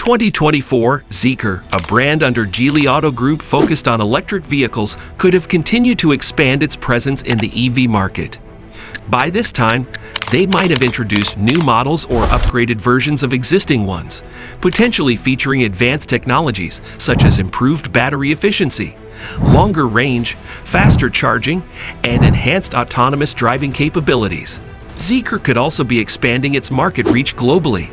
2024, Zeekr, a brand under Geely Auto Group focused on electric vehicles, could have continued to expand its presence in the EV market. By this time, they might have introduced new models or upgraded versions of existing ones, potentially featuring advanced technologies such as improved battery efficiency, longer range, faster charging, and enhanced autonomous driving capabilities. Zeekr could also be expanding its market reach globally,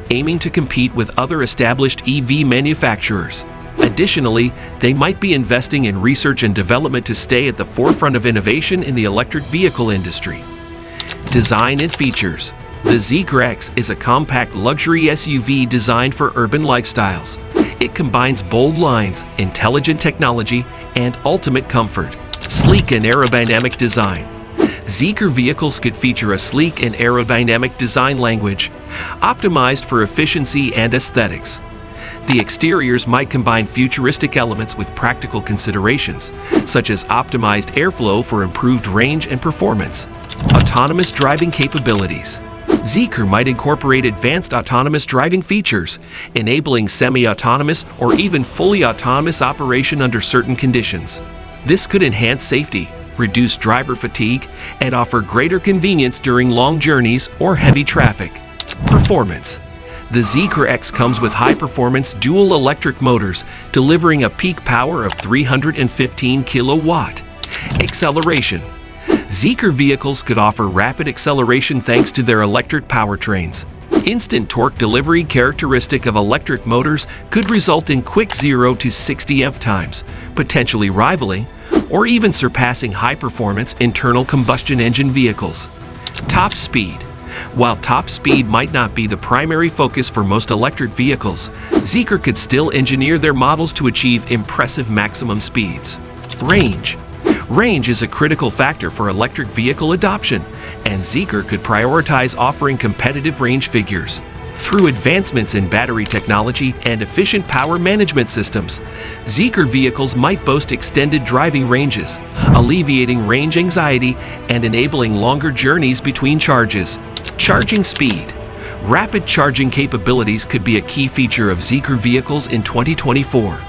aiming to compete with other established EV manufacturers. Additionally, they might be investing in research and development to stay at the forefront of innovation in the electric vehicle industry. Design and features. The Zeekr X is a compact luxury SUV designed for urban lifestyles. It combines bold lines, intelligent technology, and ultimate comfort. Sleek and aerodynamic design. Zeekr vehicles could feature a sleek and aerodynamic design language, optimized for efficiency and aesthetics. The exteriors might combine futuristic elements with practical considerations, such as optimized airflow for improved range and performance. Autonomous driving capabilities. Zeekr might incorporate advanced autonomous driving features, enabling semi-autonomous or even fully autonomous operation under certain conditions. This could enhance safety, reduce driver fatigue, and offer greater convenience during long journeys or heavy traffic. Performance. The Zeekr X comes with high-performance dual electric motors, delivering a peak power of 315 kilowatt. Acceleration. Zeekr vehicles could offer rapid acceleration thanks to their electric powertrains. Instant torque delivery characteristic of electric motors could result in quick 0 to 60 F times, potentially rivaling or even surpassing high-performance internal combustion engine vehicles. Top speed. While top speed might not be the primary focus for most electric vehicles, Zeekr could still engineer their models to achieve impressive maximum speeds. Range. Range is a critical factor for electric vehicle adoption, and Zeekr could prioritize offering competitive range figures. Through advancements in battery technology and efficient power management systems, Zeekr vehicles might boast extended driving ranges, alleviating range anxiety and enabling longer journeys between charges. Charging speed. Rapid charging capabilities could be a key feature of Zeekr vehicles in 2024.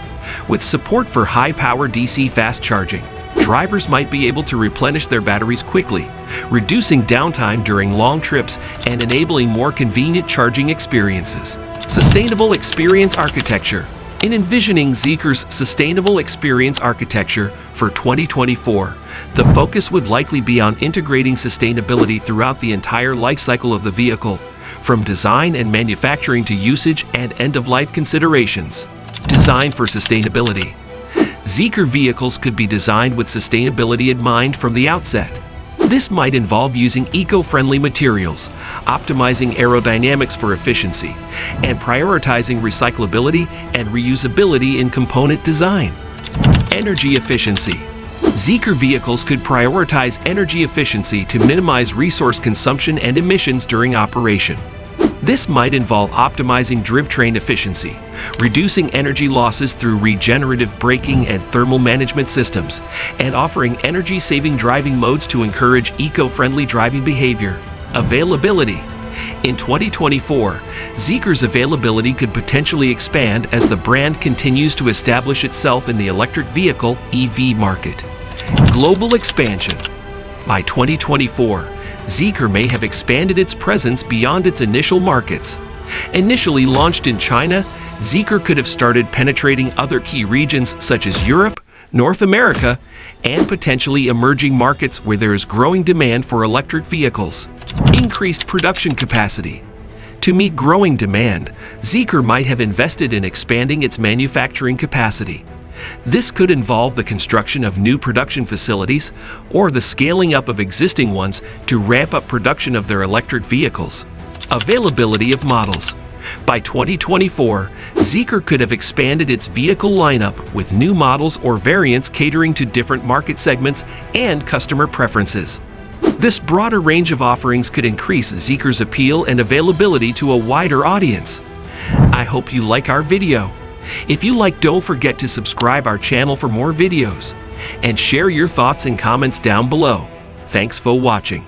With support for high-power DC fast charging, drivers might be able to replenish their batteries quickly, reducing downtime during long trips and enabling more convenient charging experiences. Sustainable experience architecture. In envisioning Zeekr's sustainable experience architecture for 2024, the focus would likely be on integrating sustainability throughout the entire lifecycle of the vehicle, from design and manufacturing to usage and end-of-life considerations. Design for sustainability. Zeekr vehicles could be designed with sustainability in mind from the outset. This might involve using eco-friendly materials, optimizing aerodynamics for efficiency, and prioritizing recyclability and reusability in component design. Energy efficiency. Zeekr vehicles could prioritize energy efficiency to minimize resource consumption and emissions during operation. This might involve optimizing drivetrain efficiency, reducing energy losses through regenerative braking and thermal management systems, and offering energy-saving driving modes to encourage eco-friendly driving behavior. Availability. In 2024, Zeekr's availability could potentially expand as the brand continues to establish itself in the electric vehicle (EV) market. Global expansion. By 2024, Zeekr may have expanded its presence beyond its initial markets. Initially launched in China, Zeekr could have started penetrating other key regions such as Europe, North America, and potentially emerging markets where there is growing demand for electric vehicles. Increased production capacity. To meet growing demand, Zeekr might have invested in expanding its manufacturing capacity. This could involve the construction of new production facilities or the scaling up of existing ones to ramp up production of their electric vehicles. Availability of models. By 2024, Zeekr could have expanded its vehicle lineup with new models or variants catering to different market segments and customer preferences. This broader range of offerings could increase Zeekr's appeal and availability to a wider audience. I hope you like our video. If you like, don't forget to subscribe our channel for more videos and share your thoughts and comments down below. Thanks for watching.